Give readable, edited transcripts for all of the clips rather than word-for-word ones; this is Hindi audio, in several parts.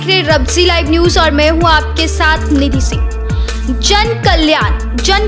देख रहे रब्जी लाइव न्यूज और मैं हूं आपके साथ निधि सिंह। जन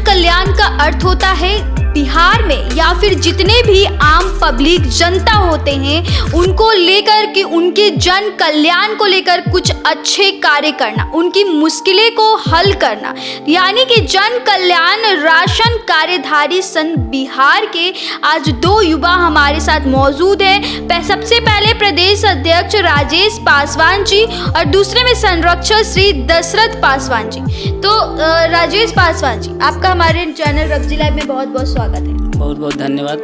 कल्याण का अर्थ होता है बिहार में या फिर जितने भी आम पब्लिक जनता होते हैं उनको लेकर के उनके जन कल्याण को लेकर कुछ अच्छे कार्य करना, उनकी मुश्किलें को हल करना, यानी कि जन कल्याण राशन कार्यधारी संघ बिहार के आज दो युवा हमारे साथ मौजूद हैं। सबसे पहले प्रदेश अध्यक्ष राजेश पासवान जी और दूसरे में संरक्षक श्री दशरथ पासवान जी। तो राजेश पासवान जी, आपका हमारे चैनल रब्जी लाइव में बहुत बहुत स्वागत है। बहुत बहुत धन्यवाद।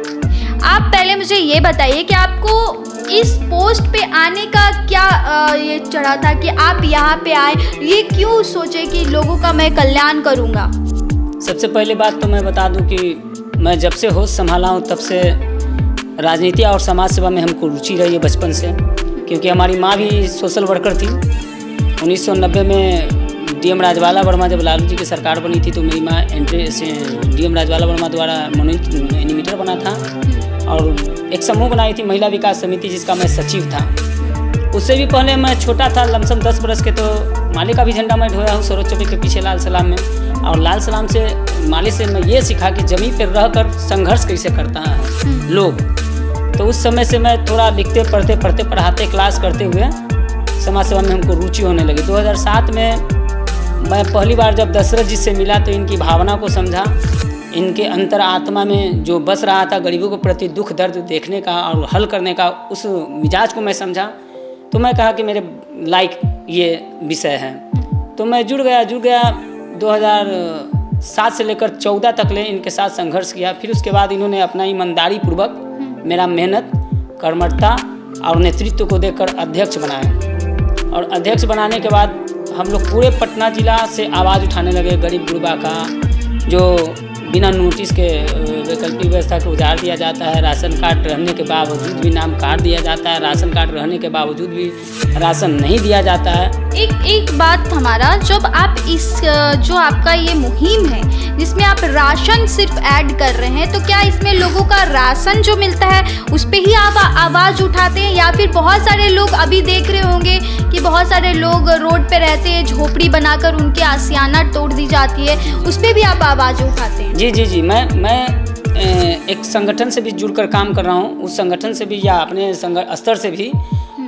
आप पहले मुझे ये बताइए कि आपको इस पोस्ट पे आने का क्या ये चढ़ा था कि आप यहाँ पे आए, ये क्यों सोचे कि लोगों का मैं कल्याण करूँगा? सबसे पहली बात तो मैं बता दूं कि मैं जब से होश संभाला हूँ तब से राजनीति और समाज सेवा में हमको रुचि रही है बचपन से, क्योंकि हमारी माँ भी सोशल वर्कर थी। 1990 में डीएम राजवाला वर्मा जब लालू जी की सरकार बनी थी तो मेरी माँ एंट्री से डीएम राजवाला वर्मा द्वारा मनोनीत एनिमेटर बना था और एक समूह बनाई थी महिला विकास समिति जिसका मैं सचिव था। उससे भी पहले मैं छोटा था, लमसम 10 बरस के, तो माले का भी झंडा मैं ढोया हूँ सरोज चौकी के पीछे लाल सलाम में। और लाल सलाम से माले से मैं ये सीखा कि ज़मीन पर रह कर संघर्ष कैसे करता है लोग। तो उस समय से मैं थोड़ा लिखते पढ़ते पढ़ाते क्लास करते हुए समाज सेवा में हमको रुचि होने लगी। 2007 में मैं पहली बार जब दशरथ जी से मिला तो इनकी भावना को समझा, इनके अंतर आत्मा में जो बस रहा था गरीबों के प्रति दुख दर्द देखने का और हल करने का, उस मिजाज को मैं समझा। तो मैं कहा कि मेरे लाइक ये विषय है, तो मैं जुड़ गया। 2007 से लेकर 14 तक ले इनके साथ संघर्ष किया। फिर उसके बाद इन्होंने अपना ईमानदारी पूर्वक मेरा मेहनत, कर्मठता और नेतृत्व को देखकर अध्यक्ष बनाया। और अध्यक्ष बनाने के बाद हम लोग पूरे पटना जिला से आवाज़ उठाने लगे गरीब गुरबा का, जो बिना नोटिस के वैकल्पिक व्यवस्था को उजाड़ दिया जाता है, राशन कार्ड रहने के बावजूद भी नाम काट दिया जाता है, राशन कार्ड रहने के बावजूद भी राशन नहीं दिया जाता है। एक बात हमारा, जब आप इस जो आपका ये मुहिम है जिसमें आप राशन सिर्फ ऐड कर रहे हैं, तो क्या इसमें लोगों का राशन जो मिलता है उस पर ही आप आवाज़ उठाते हैं, या फिर बहुत सारे लोग अभी देख रहे होंगे कि बहुत सारे लोग रोड पे रहते हैं, झोपड़ी बनाकर उनकी आशियाना तोड़ दी जाती है, उस पर भी आप आवाज़ उठाते हैं? जी, मैं एक संगठन से भी जुड़कर काम कर रहा हूँ। उस संगठन से भी या अपने स्तर से भी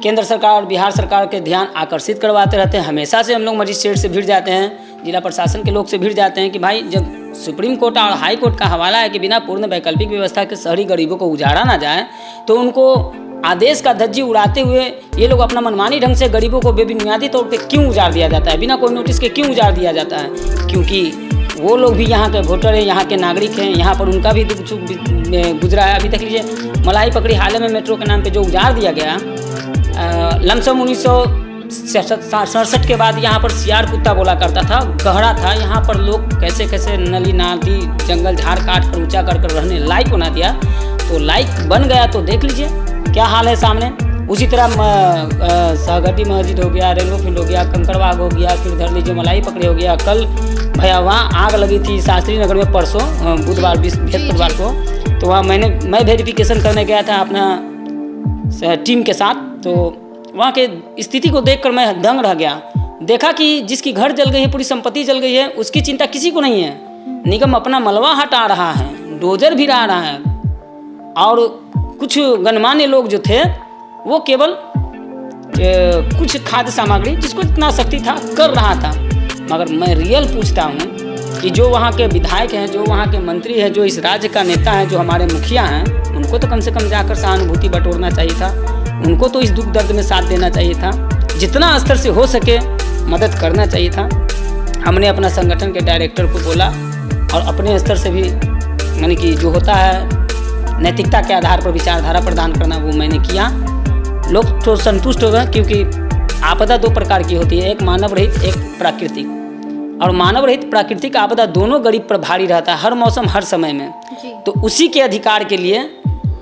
केंद्र सरकार और बिहार सरकार के ध्यान आकर्षित करवाते रहते हैं। हमेशा से हम लोग मजिस्ट्रेट से भिड़ जाते हैं, जिला प्रशासन के लोग से भिड़ जाते हैं कि भाई जब सुप्रीम कोर्ट और हाई कोर्ट का हवाला है कि बिना पूर्ण वैकल्पिक व्यवस्था के शहरी गरीबों को उजाड़ा ना जाए, तो उनको आदेश का धज्जी उड़ाते हुए ये लोग अपना मनमानी ढंग से गरीबों को बेबुनियादी तौर पे क्यों उजाड़ दिया जाता है, बिना कोई नोटिस के क्यों उजाड़ दिया जाता है? क्योंकि वो लोग भी यहाँ के वोटर हैं, यहाँ के नागरिक हैं, यहाँ पर उनका भी दुख सुख गुजरा है। अभी तक लीजिए मलाई पकड़ी हाल में मेट्रो के नाम पे जो उजाड़ दिया गया, लमसम 1967 के बाद यहाँ पर सियार कुत्ता बोला करता था, गहरा था। यहाँ पर लोग कैसे कैसे नली नाली जंगल झाड़ काट कर ऊँचा कर रहने लायक बना दिया। तो लायक बन गया तो देख लीजिए क्या हाल है सामने। उसी तरह सहगटी मस्जिद हो गया, रेलवे फील्ड हो गया, कंकड़बाग हो गया, फिर धर लीजिए मलाई पकड़ी हो गया। कल भैया वहाँ आग लगी थी शास्त्री नगर में परसों बुधवार बृहस्पतिवार को, तो वहाँ मैं वेरिफिकेशन करने गया था अपना टीम के साथ। तो वहाँ के स्थिति को देखकर मैं दंग रह गया। देखा कि जिसकी घर जल गई है, पूरी संपत्ति जल गई है, उसकी चिंता किसी को नहीं है। निगम अपना मलबा हटा रहा है, डोजर भी रहा है, और कुछ गणमान्य लोग जो थे वो केवल कुछ खाद्य सामग्री जिसको इतना शक्ति था कर रहा था। मगर मैं रियल पूछता हूँ कि जो वहाँ के विधायक हैं, जो वहाँ के मंत्री हैं, जो इस राज्य का नेता है, जो हमारे मुखिया हैं, उनको तो कम से कम जाकर सहानुभूति बटोरना चाहिए था। उनको तो इस दुख दर्द में साथ देना चाहिए था। जितना स्तर से हो सके मदद करना चाहिए था। हमने अपना संगठन के डायरेक्टर को बोला और अपने स्तर से भी यानी कि जो होता है नैतिकता के आधार पर विचारधारा प्रदान करना, वो मैंने किया। लोग तो संतुष्ट हो गए, क्योंकि आपदा दो प्रकार की होती है, एक मानव रहित, एक प्राकृतिक। और मानव रहित प्राकृतिक आपदा दोनों गरीब पर भारी रहता है, हर मौसम हर समय में। तो उसी के अधिकार के लिए,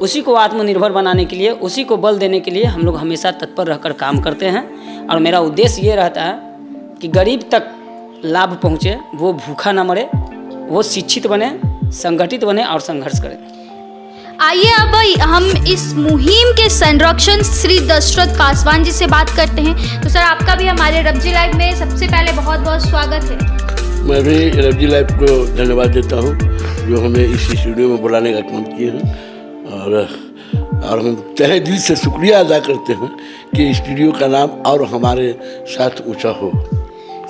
उसी को आत्मनिर्भर बनाने के लिए, उसी को बल देने के लिए हम लोग हमेशा तत्पर रहकर काम करते हैं। और मेरा उद्देश्य ये रहता है कि गरीब तक लाभ पहुँचे, वो भूखा ना मरे, वो शिक्षित बने, संगठित बने और संघर्ष करें। आइए अब हम इस मुहिम के संरक्षण श्री दशरथ पासवान जी से बात करते हैं। तो सर, आपका भी हमारे रबजी लाइव में सबसे पहले बहुत बहुत स्वागत है। मैं भी रबजी लाइव को धन्यवाद देता हूँ जो हमें इस स्टूडियो में बुलाने का काम किए हैं, और हम तहे दिल से शुक्रिया अदा करते हैं कि स्टूडियो का नाम और हमारे साथ ऊंचा हो।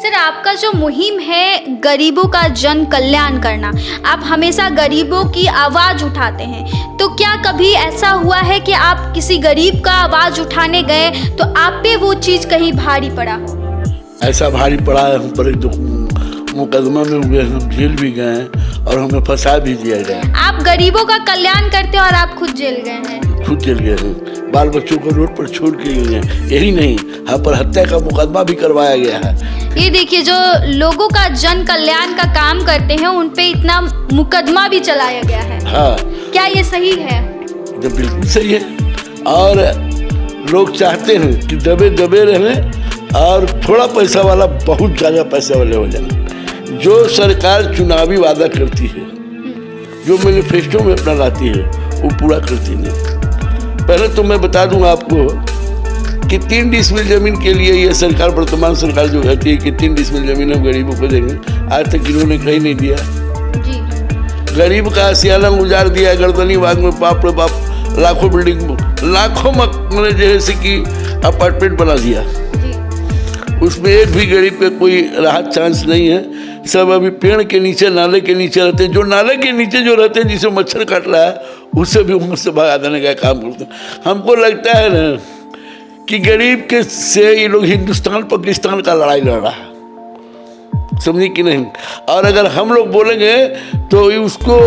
सर, आपका जो मुहिम है गरीबों का जन कल्याण करना, आप हमेशा गरीबों की आवाज़ उठाते हैं, तो क्या कभी ऐसा हुआ है कि आप किसी गरीब का आवाज़ उठाने गए तो आप पे वो चीज़ कहीं भारी पड़ा हो? ऐसा भारी पड़ा है, हम पर एक मुकदमा में हुए, हम जेल भी गए हैं और हमें फंसा भी दिया गया। आप गरीबों का कल्याण करते हैं और आप खुद जेल गए हैं। खुद जेल गए हैं, बाल बच्चों को रोड पर छोड़ के गए हैं। यही नहीं, हम पर हत्या का मुकदमा भी करवाया गया है। ये देखिए, जो लोगों का जन कल्याण का काम करते हैं उन पे इतना मुकदमा भी चलाया गया है। हाँ, क्या ये सही है? तो बिल्कुल सही है। और लोग चाहते हैं कि दबे दबे रहें और थोड़ा पैसा वाला बहुत ज़्यादा पैसे वाले हो जाए। जो सरकार चुनावी वादा करती है, जो मैनिफेस्टो में अपना लाती है, वो पूरा करती नहीं। पहले तो मैं बता दूं आपको कि 3 डिसमिल जमीन के लिए ये सरकार, वर्तमान सरकार जो कहती है कि 3 डिसमिल जमीन हम गरीबों को देंगे, आज तक इन्होंने कहीं नहीं दिया जी। गरीब का सियाला उजाड़ दिया। गर्दनी बाग में बाप रे बाप लाखों बिल्डिंग, लाखों मैंने जैसे कि अपार्टमेंट बना दिया। उसमें एक भी गरीब का कोई राहत चांस नहीं है। सब अभी पेड़ के नीचे, नाले के नीचे रहते हैं। जो नाले के नीचे जो रहते हैं, जिसे मच्छर काट रहा है, उससे भी उम्र से भगा देने का काम करते हैं। हमको लगता है ना कि गरीब के से ये लोग हिंदुस्तान पाकिस्तान का लड़ाई लड़ रहा है, समझे कि नहीं। और अगर हम लोग बोलेंगे तो उसको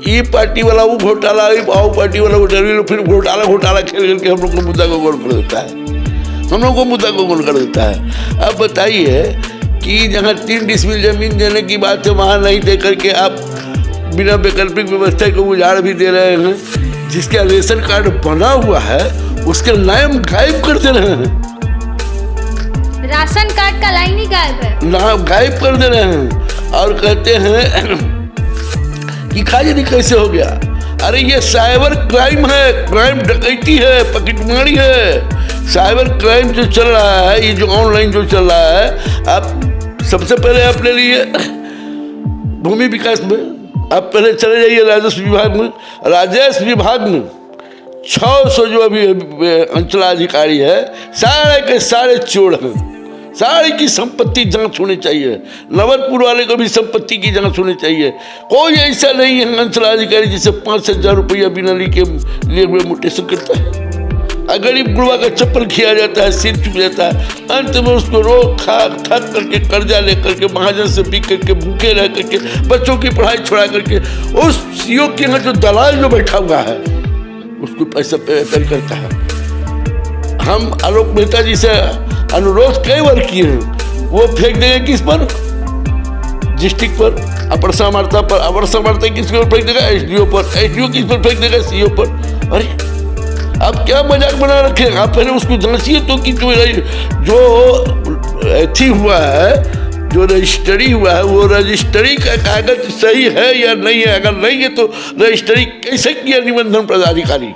ये पार्टी वाला वो घोटाला, वो पार्टी वाला घोटाला, फिर घोटाला खेल करके हम लोग को मुद्दा को गोल कर देता है, हम लोग को मुद्दा को गोल कर देता है। अब बताइए कि जहाँ 3 डिसमिल जमीन देने की बात है, वहाँ नहीं दे करके आप बिना वैकल्पिक व्यवस्था को उजाड़ भी दे रहे हैं। जिसका रेशन कार्ड बना हुआ है उसके नाम गायब कर दे रहे हैं। राशन कार्ड का लाइन ही गायब है, नाम गायब कर दे रहे हैं और कहते हैं कि खाली कैसे हो गया। अरे ये साइबर क्राइम है, क्राइम डकैती है, पॉकेटमारी है। साइबर क्राइम जो चल रहा है, ये जो ऑनलाइन जो चल रहा है, आप सबसे पहले आप ले लिए भूमि विकास में, आप पहले चले जाइए राजस्व विभाग में। राजस्व विभाग में 600 जो अभी अंचलाधिकारी है, सारे के सारे चोर हैं। सारी की संपत्ति जांच होनी चाहिए। नवलपुर वाले को भी संपत्ति की जांच होनी चाहिए। कोई ऐसा नहीं है अंचलाधिकारी जिसे 5,000 रुपया बिना लिए म्यूटेशन करता है। गरीब गुरबा का चप्पल खिया जाता है, सिर चुक जाता है, अंत में उसको रोग थक करके कर्जा लेकर के, महाजन से बिक करके, भूखे रह करके, बच्चों की पढ़ाई छोड़ा करके, उस सीओ के यहाँ जो दलाल जो बैठा हुआ है उसको पैसा पे करता है। हम आलोक मेहता जी से अनुरोध कई बार किए हैं, वो फेंक देंगे किस पर? डिस्ट्रिक्ट पर, अपर सामर्थ्य पर। अपर सामर्थ्य किस पर फेंक देगा? एसडीओ पर। एसडीओ किस पर फेंक देगा? सीओ पर। अरे आप क्या मजाक बना रखे हैं? आप पहले उसको जांचिए तो कि जो एथी हुआ है, जो रजिस्ट्री हुआ है, वो रजिस्ट्री का कागज सही है या नहीं है। अगर नहीं है तो रजिस्ट्री कैसे किया निबंधन पदाधिकारी?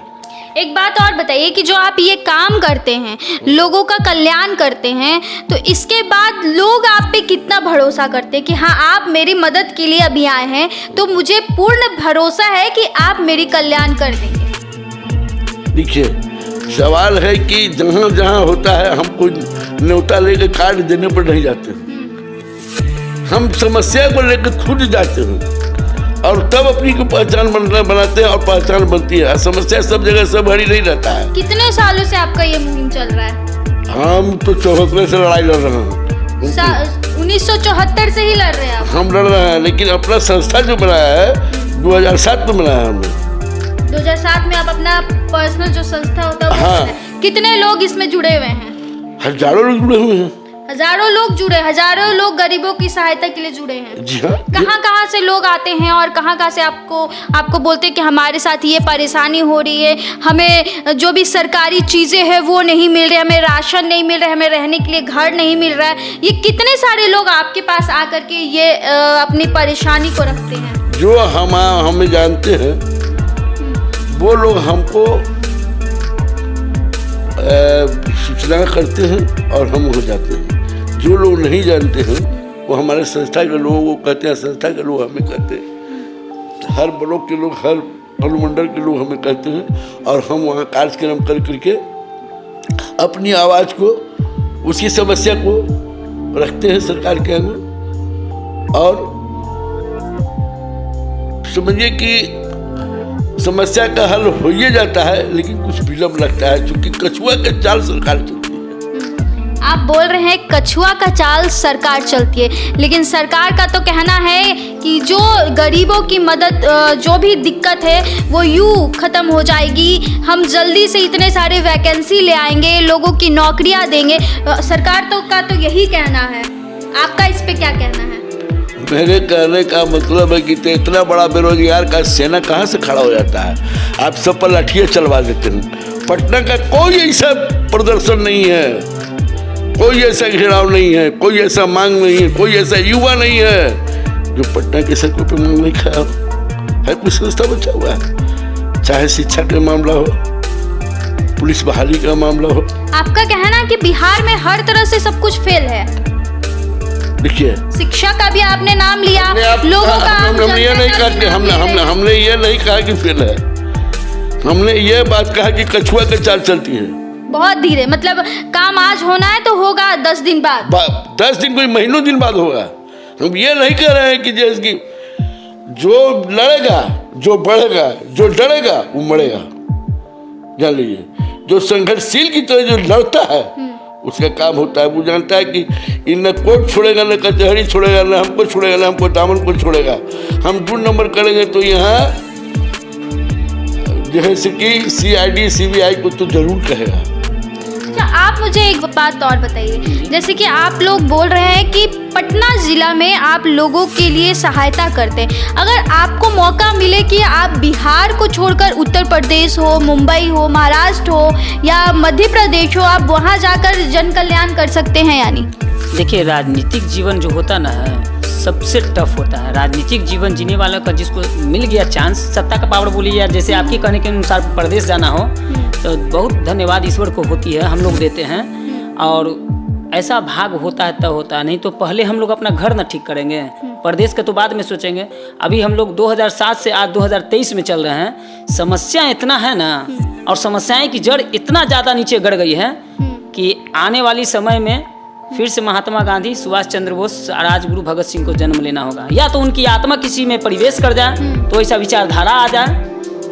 एक बात और बताइए कि जो आप ये काम करते हैं, लोगों का कल्याण करते हैं, तो इसके बाद लोग आप पे कितना भरोसा करते हैं कि हाँ, आप मेरी मदद के लिए अभी आए हैं, तो मुझे पूर्ण भरोसा है कि आप मेरी कल्याण कर देंगे। देखिए, सवाल है कि जहाँ जहाँ होता है, हमको न्योता लेकर कार्ड देने पर नहीं जाते हैं। हम समस्या को लेकर खुद जाते हैं और तब अपनी को पहचान बनाते हैं और पहचान बनती है। समस्या सब जगह सब हरी नहीं रहता है। कितने सालों से आपका ये मुहिम चल रहा है? हम तो 74 से लड़ाई लड़ रहे हैं। 1974 से ही लड़ रहे हैं आप? हम लड़ रहे हैं, लेकिन अपना संस्था जो बनाया है 2007 में बनाया हमने। 2007 में आप अपना पर्सनल जो संस्था होता है, हाँ। कितने लोग इसमें जुड़े हुए हैं? हजारों लोग जुड़े हुए हैं। हजारों लोग जुड़े, हजारों लोग गरीबों की सहायता के लिए जुड़े हैं। जी हाँ। कहाँ से लोग आते हैं और कहाँ से आपको बोलते हैं कि हमारे साथ ये परेशानी हो रही है, हमें जो भी सरकारी चीज़ें हैं वो नहीं मिल रही, हमें राशन नहीं मिल रहा है, हमें रहने के लिए घर नहीं मिल रहा है। ये कितने सारे लोग आपके पास आकर के ये अपनी परेशानी को रखते हैं? जो हमें जानते हैं, वो लोग हमको सूचना करते हैं और हम हो जाते हैं। जो लोग नहीं जानते हैं वो हमारे संस्था के लोग वो कहते हैं, संस्था के लोग हमें कहते हैं, हर ब्लॉक के लोग, हर अनुमंडल के लोग हमें कहते हैं और हम वहाँ कार्यक्रम कर करके अपनी आवाज़ को, उसकी समस्या को रखते हैं सरकार के आगे। और समझिए कि समस्या का हल हो ही जाता है, लेकिन कुछ विलम्ब लगता है, क्योंकि कछुआ के चाल सरकार चलती है। आप बोल रहे हैं कछुआ का चाल सरकार चलती है, लेकिन सरकार का तो कहना है कि जो गरीबों की मदद, जो भी दिक्कत है वो यूँ ख़त्म हो जाएगी, हम जल्दी से इतने सारे वैकेंसी ले आएंगे, लोगों की नौकरियां देंगे। सरकार का तो यही कहना है, आपका इस पे क्या कहना है? मेरे कहने का मतलब है कि इतना बड़ा बेरोजगार का सेना कहाँ से खड़ा हो जाता है? आप सब पर लाठियाँ चलवा देते हैं। पटना का कोई ऐसा प्रदर्शन नहीं है, कोई ऐसा घेराव नहीं है, कोई ऐसा मांग नहीं है, कोई ऐसा युवा नहीं है जो पटना के सड़कों पर मांग नहीं खड़ा है। कुछ संस्था बचा हुआ है, चाहे शिक्षा का मामला हो, पुलिस बहाली का मामला हो। आपका कहना है कि बिहार में हर तरह से सब कुछ फेल है। देखिए, शिक्षा का भी आपने नाम लिया, लोगों का हमने ये नहीं कहा कि हमने ये नहीं कहा कि फेल है, हमने ये बात कहा कि कछुआ के चाल चलती है। बहुत धीरे, मतलब काम आज होना है तो होगा 10 दिन बाद, 10 दिन कोई महीनों दिन बाद होगा। हम ये नहीं कह रहे हैं कि जैसे कि जो लड़ेगा, जो बढ़ेगा, जो डरेगा वो मरेगा। जान लीजिए, जो संघर्षशील की तरह जो लड़ता है उसका काम होता है। वो जानता है कि इन न कोर्ट छोड़ेगा, न कचहरी छोड़ेगा, न हमको छोड़ेगा, न हमको दामन को छोड़ेगा। हम 2 नंबर करेंगे तो यहाँ जैसे कि CID CBI को तो जरूर कहेगा। अच्छा, आप मुझे एक बात और बताइए, जैसे कि आप लोग बोल रहे हैं कि पटना ज़िला में आप लोगों के लिए सहायता करते हैं। अगर आपको मौका मिले कि आप बिहार को छोड़कर उत्तर प्रदेश हो, मुंबई हो, महाराष्ट्र हो या मध्य प्रदेश हो, आप वहाँ जाकर जन कल्याण कर सकते हैं यानी? देखिए, राजनीतिक जीवन जो होता ना है सबसे टफ होता है। राजनीतिक जीवन जीने वालों का जिसको मिल गया चांस, सत्ता का पावर बोलिए या जैसे आपके कहने के अनुसार प्रदेश जाना हो, तो बहुत धन्यवाद ईश्वर को होती है, हम लोग देते हैं। और ऐसा भाग होता है तब होता है, नहीं तो पहले हम लोग अपना घर ना ठीक करेंगे, प्रदेश का तो बाद में सोचेंगे। अभी हम लोग 2007 से आज 2023 में चल रहे हैं। समस्या इतना है ना, और समस्याएं की जड़ इतना ज़्यादा नीचे गड़ गई है कि आने वाली समय में फिर से महात्मा गांधी, सुभाष चंद्र बोस, राजगुरु भगत सिंह को जन्म लेना होगा, या तो उनकी आत्मा किसी में प्रवेश कर जाए तो ऐसा विचारधारा आ जाए,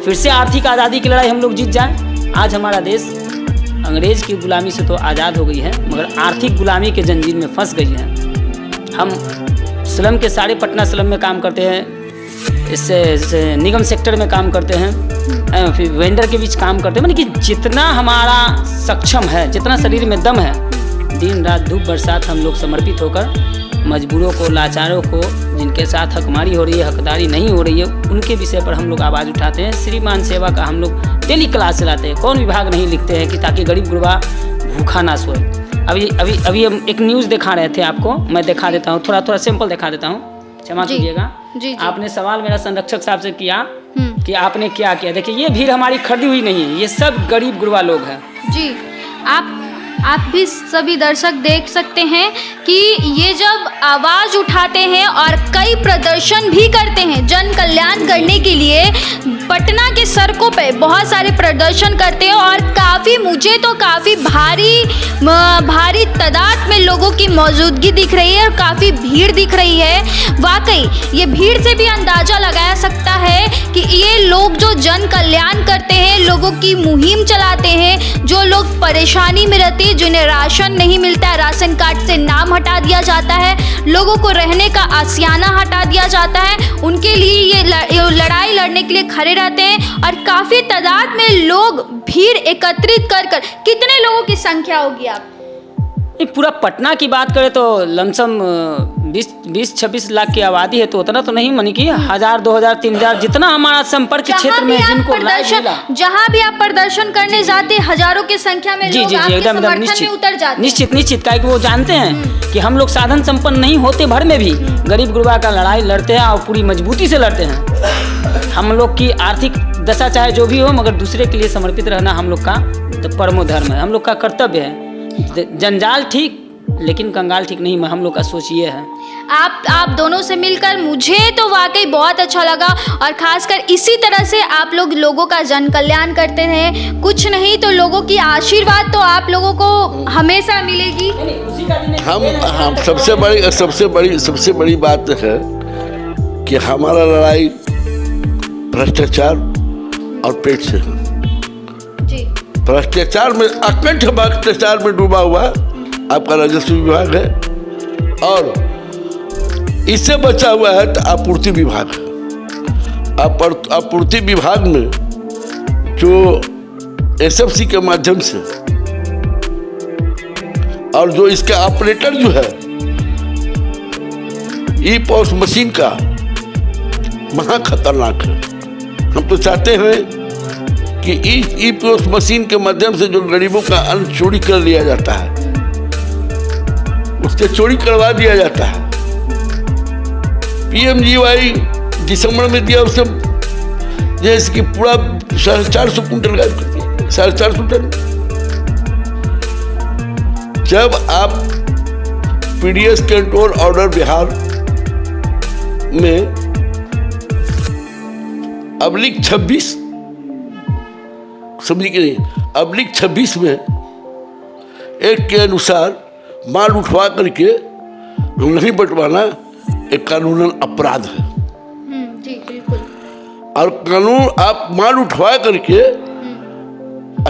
फिर से आर्थिक आज़ादी की लड़ाई हम लोग जीत जाए। आज हमारा देश अंग्रेज की गुलामी से तो आज़ाद हो गई है, मगर आर्थिक गुलामी के जंजीर में फंस गई है। हम स्लम के सारे पटना स्लम में काम करते हैं, इससे निगम सेक्टर में काम करते हैं, फिर वेंडर के बीच काम करते हैं। माने कि जितना हमारा सक्षम है, जितना शरीर में दम है, दिन रात धूप बरसात हम लोग समर्पित होकर मजबूरों को, लाचारों को, जिनके साथ हकमारी हो रही है, हकदारी नहीं हो रही है, उनके विषय पर हम लोग आवाज़ उठाते हैं। श्रीमान सेवा का हम लोग डेली क्लास चलाते हैं। कौन विभाग नहीं लिखते हैं कि ताकि गरीब गुरबा भूखा ना सोए। अभी हम एक न्यूज़ दिखा रहे थे आपको, मैं दिखा देता हूँ, थोड़ा सैंपल दिखा देता हूँ, क्षमा कीजिएगा। आपने सवाल मेरा संरक्षक साहब से किया कि आपने क्या किया। देखिए, ये भीड़ हमारी खरीदी हुई नहीं है, ये सब गरीब गुरबा लोग हैं। जी, आप भी सभी दर्शक देख सकते हैं कि ये जब आवाज़ उठाते हैं और कई प्रदर्शन भी करते हैं जन कल्याण करने के लिए, पटना के सड़कों पे बहुत सारे प्रदर्शन करते हैं और मुझे तो काफ़ी भारी तादाद में लोगों की मौजूदगी दिख रही है और काफ़ी भीड़ दिख रही है। वाकई ये भीड़ से भी अंदाज़ा लगाया सकता है कि ये लोग जो जन कल्याण करते हैं, लोगों की मुहिम चलाते हैं, जो लोग परेशानी में रहते हैं, जिन्हें राशन नहीं मिलता है, राशन कार्ड से नाम हटा दिया जाता है, लोगों को रहने का आशियाना हटा दिया जाता है, उनके लिए ये लड़ाई लड़ने के लिए खड़े रहते हैं। और काफ़ी तादाद में लोग भीड़ एकत्रित कर कितने लोगों की संख्या होगी आप? पूरा पटना की बात करें तो लमसम 20-26 लाख की आबादी है, तो उतना तो नहीं, मानी कि 1000, 2000, 3000 जितना हमारा संपर्क क्षेत्र में जिनको जहाँ भी आप प्रदर्शन करने जाते हजारों की संख्या में लोग आपके समर्थन में उतर जाते हैं। निश्चित काहे कि वो जानते हैं कि हम लोग साधन संपन्न नहीं होते भर में भी गरीब गुरबा का लड़ाई लड़ते हैं और पूरी मजबूती से लड़ते हैं। हम लोग की आर्थिक दशा चाहे जो भी हो, मगर दूसरे के लिए समर्पित रहना हम लोग का परमो धर्म है, हम लोग का कर्तव्य है। जंजाल ठीक, लेकिन कंगाल ठीक नहीं, हम लोग का सोच ये है। आप दोनों से मिलकर मुझे तो वाकई बहुत अच्छा लगा, और खासकर इसी तरह से आप लोग लोगों का जन कल्याण करते हैं। कुछ नहीं तो लोगों की आशीर्वाद तो आप लोगों को हमेशा मिलेगी। हम सबसे बड़ी बात है कि हमारा लड़ाई भ्रष्टाचार और पेट से है। जी। भ्रष्टाचार में, अकंठ भ्रष्टाचार में डूबा हुआ आपका राजस्व विभाग है, और इससे बचा हुआ है तो आपूर्ति विभाग है। आपूर्ति विभाग में जो एसएफसी के माध्यम से, और जो इसका ऑपरेटर जो है ई पॉस मशीन का, महा खतरनाक है। हम तो चाहते हैं कि ई पॉस मशीन के माध्यम से जो गरीबों का अन्न चोरी कर लिया जाता है, उससे चोरी करवा दिया जाता है। पीएमजीवाई दिसंबर में दिया, उससे जैसे कि पूरा 450 कुंटल गायब कर दिया, 450 टन। जब आप पीडीएस कंट्रोल ऑर्डर बिहार में अब्लिक 26 समझी कि नहीं, अब्लिक 26 में एक के अनुसार माल उठवा करके नहीं बंटवाना एक कानूनन अपराध है। जी बिल्कुल। और कानून, आप माल उठवा करके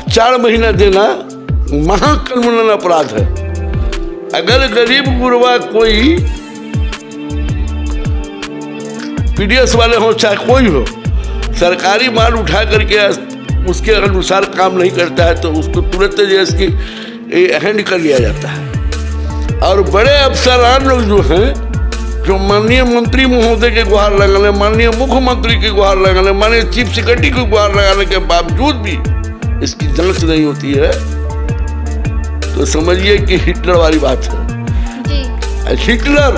4 महीना देना महा कानूनन अपराध है। अगर गरीब गुरबा कोई पीडीएस वाले हो चाहे कोई हो, सरकारी माल उठा करके उसके अनुसार काम नहीं करता है तो उसको तुरंत जैसे हैंड कर लिया जाता है। और बड़े अफसरान लोग जो हैं, जो माननीय मंत्री महोदय के गुहार लगाने, माननीय मुख्यमंत्री के गुहार लगाने, माननीय चीफ सेक्रेटरी को गुहार लगाने के बावजूद भी इसकी जांच नहीं होती है, तो समझिए कि हिटलर वाली बात है। हिटलर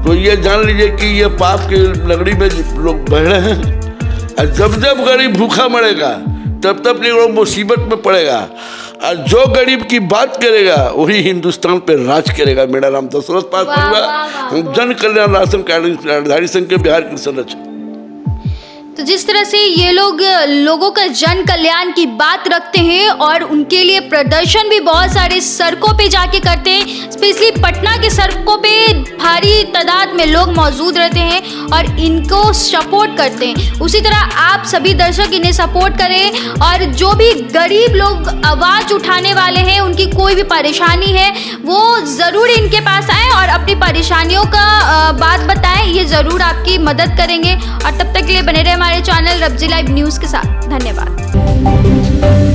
तो ये जान लीजिए कि ये पाप के नगरी में लोग बह रहे हैं। और जब जब गरीब भूखा मरेगा तब तब लोग मुसीबत में पड़ेगा, और जो गरीब की बात करेगा वही हिंदुस्तान पे राज करेगा। मेरा नाम दशरथ पास, जन कल्याण राशन कार्डधारी संघ के बिहार के सदस्य। तो जिस तरह से ये लोग लोगों का जन कल्याण की बात रखते हैं और उनके लिए प्रदर्शन भी बहुत सारे सड़कों पे जाके करते हैं, स्पेशली पटना के सड़कों पे भारी तादाद में लोग मौजूद रहते हैं और इनको सपोर्ट करते हैं। उसी तरह आप सभी दर्शक इन्हें सपोर्ट करें, और जो भी गरीब लोग आवाज़ उठाने वाले हैं, उनकी कोई भी परेशानी है वो ज़रूर इनके पास आए और अपनी परेशानियों का बात बताएं, ये ज़रूर आपकी मदद करेंगे। और तब तक के लिए बने रहे हमारे चैनल रब्जी लाइव न्यूज़ के साथ। धन्यवाद।